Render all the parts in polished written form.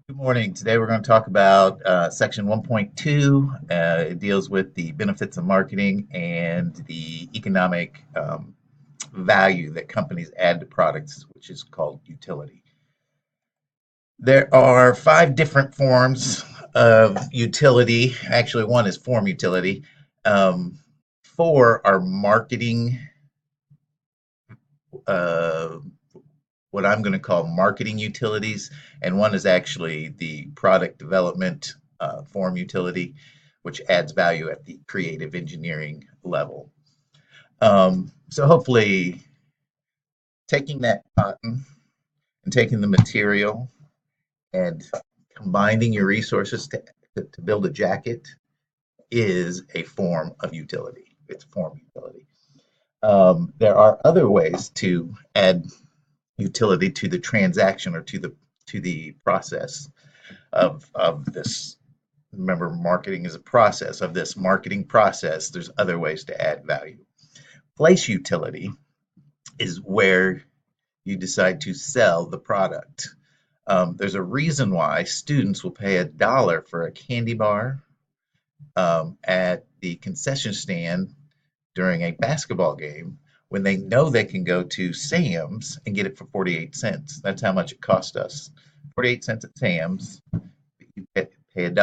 Good morning. Today we're going to talk about section 1.2. It deals with the benefits of marketing and the economic value that companies add to products, which is called utility. There are five different forms of utility. Actually, one is form utility. Um, Four are marketing, uh, what I'm going to call marketing utilities, and one is actually the product development form utility, which adds value at the creative engineering level. So hopefully, taking that cotton and taking the material and combining your resources to build a jacket is a form of utility. It's form utility. There are other ways to add utility to the transaction or to the process of this. Remember, marketing is a process. Of this marketing process, there's other ways to add value. Place utility is where you decide to sell the product. There's a reason why students will pay $1 for a candy bar at the concession stand during a basketball game when they know they can go to Sam's and get it for 48 cents. That's how much it cost us. 48 cents at Sam's, you pay $1.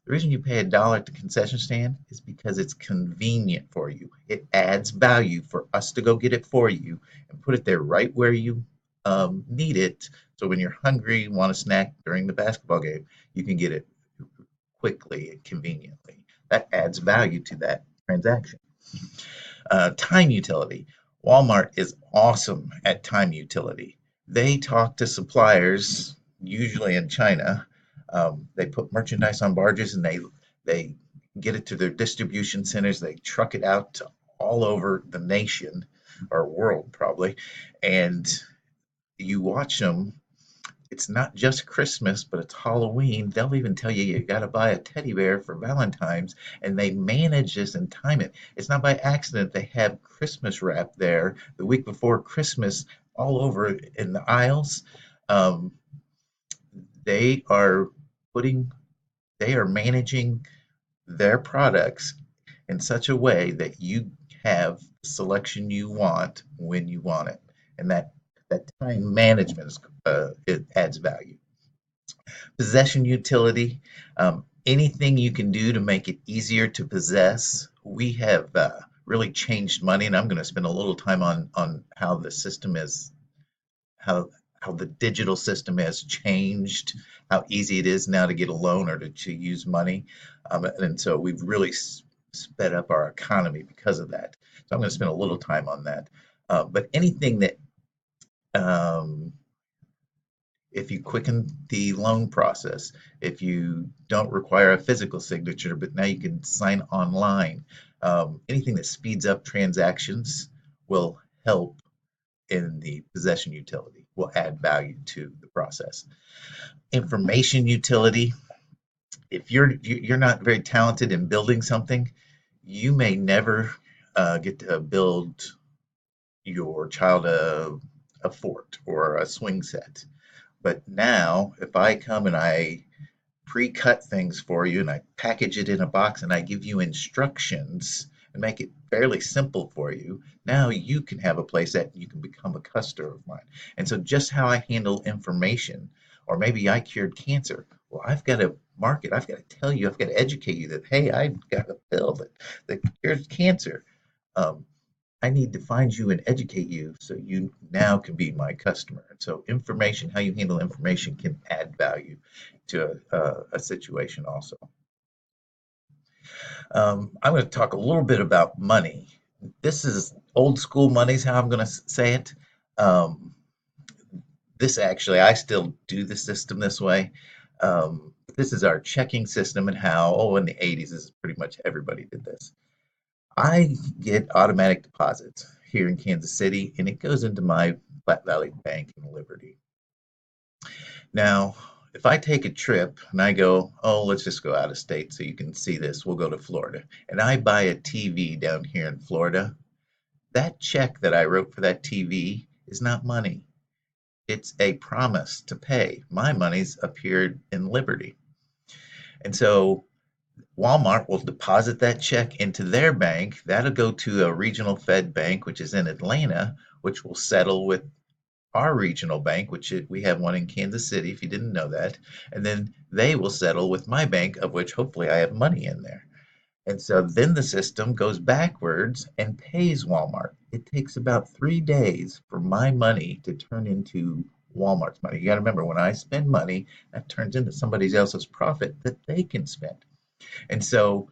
The reason you pay $1 at the concession stand is because it's convenient for you. It adds value for us to go get it for you and put it there right where you need it. So when you're hungry, want a snack during the basketball game, you can get it quickly and conveniently. That adds value to that transaction. Time utility. Walmart is awesome at time utility. They talk to suppliers, usually in China. They put merchandise on barges and they get it to their distribution centers. They truck it out to all over the nation or world probably, and you watch them. It's not just Christmas, but it's Halloween. They'll even tell you you got to buy a teddy bear for Valentine's, and they manage this and time it. It's not by accident they have Christmas wrap there the week before Christmas all over in the aisles. Um, they are putting, they are managing their products in such a way that you have the selection you want when you want it, and that time management it adds value. Possession utility, anything you can do to make it easier to possess. We have really changed money, and I'm going to spend a little time on how the system is, how how the digital system has changed, how easy it is now to get a loan or to use money, and so we've really sped up our economy because of that. So I'm going to spend a little time on that. But anything that if you quicken the loan process, if you don't require a physical signature, but now you can sign online, anything that speeds up transactions will help in the possession utility, will add value to the process. Information utility, if you're not very talented in building something, you may never get to build your child a fort or a swing set. But now, if I come and I pre-cut things for you and I package it in a box and I give you instructions and make it fairly simple for you, now you can have a place that you can become a customer of mine. And so just how I handle information, or maybe I cured cancer. Well, I've got to market, I've got to tell you, I've got to educate you that, hey, I've got a pill that cures cancer. Um, I need to find you and educate you so you now can be my customer. And so information, how you handle information can add value to a situation also. I'm going to talk a little bit about money. This is old school money is how I'm going to say it. Um, this actually, I still do the system this way. This is our checking system and how, oh, in the 80s, this is pretty much everybody did this. I get automatic deposits here in Kansas City, and it goes into my Platte Valley Bank in Liberty. Now, if I take a trip and I go, oh, let's just go out of state so you can see this, we'll go to Florida, and I buy a TV down here in Florida, that check that I wrote for that TV is not money. It's a promise to pay. My money's appeared in Liberty. And so Walmart will deposit that check into their bank. That'll go to a regional Fed bank, which is in Atlanta, which will settle with our regional bank, we have one in Kansas City, if you didn't know that. And then they will settle with my bank, of which hopefully I have money in there. And so then the system goes backwards and pays Walmart. It takes about 3 days for my money to turn into Walmart's money. You got to remember, when I spend money, that turns into somebody else's profit that they can spend. And so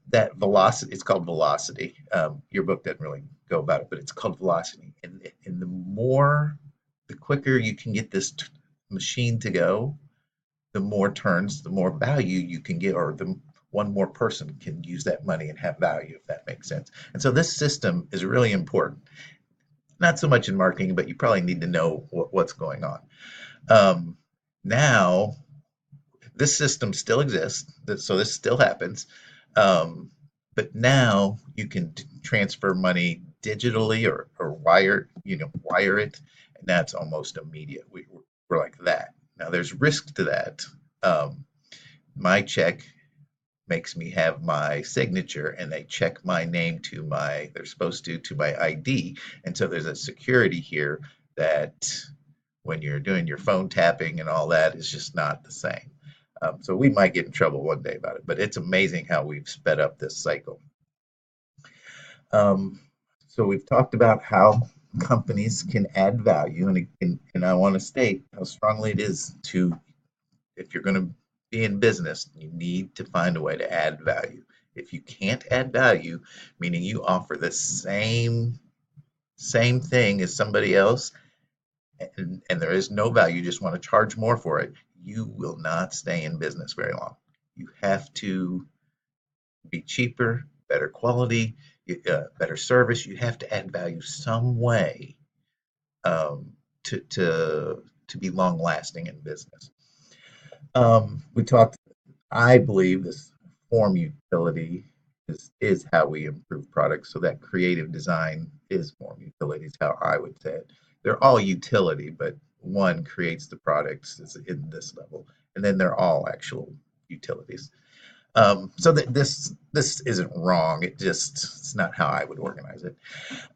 that velocity, it's called velocity. Your book doesn't really go about it, but it's called velocity. And the quicker you can get this machine to go, the more turns, the more value you can get, or the one more person can use that money and have value, if that makes sense. And so this system is really important. Not so much in marketing, but you probably need to know what's going on. Um, Now, this system still exists, so this still happens. Um, but now you can transfer money digitally or wire it, and that's almost immediate. We're like that. Now there's risk to that. Um, my check makes me have my signature, and they check my name they're supposed to my ID. And so there's a security here that when you're doing your phone tapping and all that is just not the same. So we might get in trouble one day about it, but it's amazing how we've sped up this cycle. Um, so we've talked about how companies can add value, and I want to state how strongly it is to, if you're going to be in business, you need to find a way to add value. If you can't add value, meaning you offer the same thing as somebody else, and there is no value, you just want to charge more for it, you will not stay in business very long. You have to be cheaper, better quality, better service. You have to add value some way um, to be long lasting in business. We talked. I believe this form utility is how we improve products. So that creative design is form utility, is how I would say it. They're all utility, but one creates the products is in this level, and then they're all actual utilities. So that this isn't wrong. It's not how I would organize it.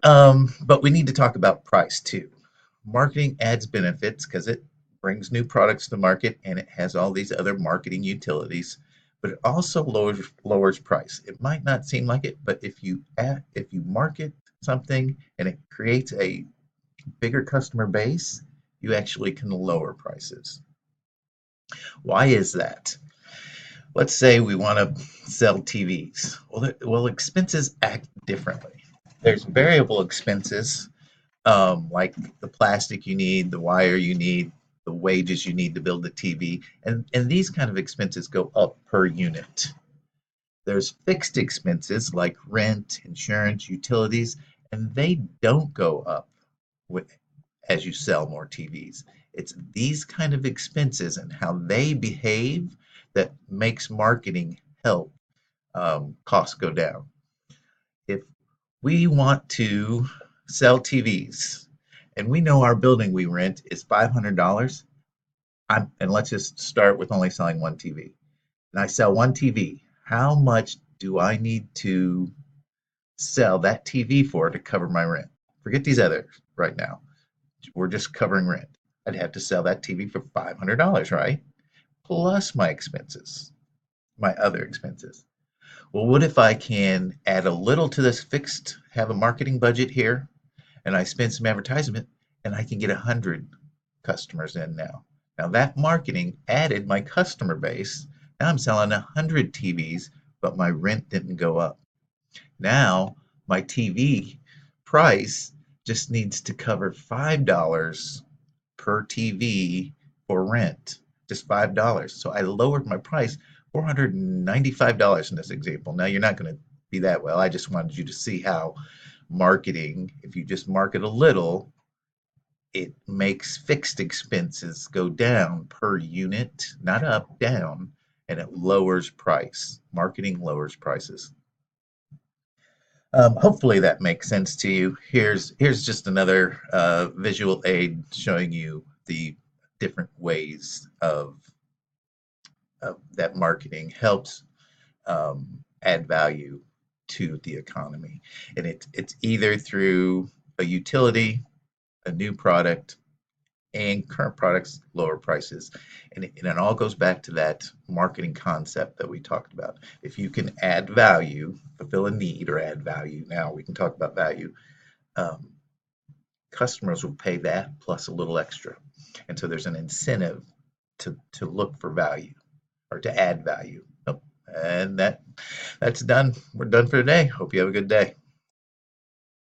But we need to talk about price too. Marketing adds benefits because it brings new products to market and it has all these other marketing utilities, but it also lowers price. It might not seem like it, but if you market something and it creates a bigger customer base, you actually can lower prices. Why is that? Let's say we want to sell TVs. Well, expenses act differently. There's variable expenses, like the plastic you need, the wire you need, the wages you need to build the TV, and these kind of expenses go up per unit. There's fixed expenses like rent, insurance, utilities, and they don't go up with, as you sell more TVs. It's these kind of expenses and how they behave that makes marketing help costs go down. If we want to sell TVs and we know our building we rent is $500, and let's just start with only selling one TV. And I sell one TV. How much do I need to sell that TV for to cover my rent? Forget these others right now. We're just covering rent. I'd have to sell that TV for $500, right? Plus my expenses, my other expenses. Well, what if I can add a little to this fixed, have a marketing budget here, and I spend some advertisement, and I can get 100 customers in now. Now that marketing added my customer base. Now I'm selling 100 TVs, but my rent didn't go up. Now my TV price just needs to cover $5 per TV for rent, just $5. So I lowered my price $495 in this example. Now you're not going to be that well. I just wanted you to see how marketing, if you just market a little, it makes fixed expenses go down per unit, not up, down, and it lowers price. Marketing lowers prices. Hopefully that makes sense to you. Here's just another visual aid showing you the different ways of that marketing helps add value to the economy. And it's either through a utility, a new product, and current products lower prices. And it all goes back to that marketing concept that we talked about. If you can add value, fulfill a need or add value, now we can talk about value. Um, Customers will pay that plus a little extra. And so there's an incentive to look for value or to add value. Oh, and that's done. We're done for today. Hope you have a good day.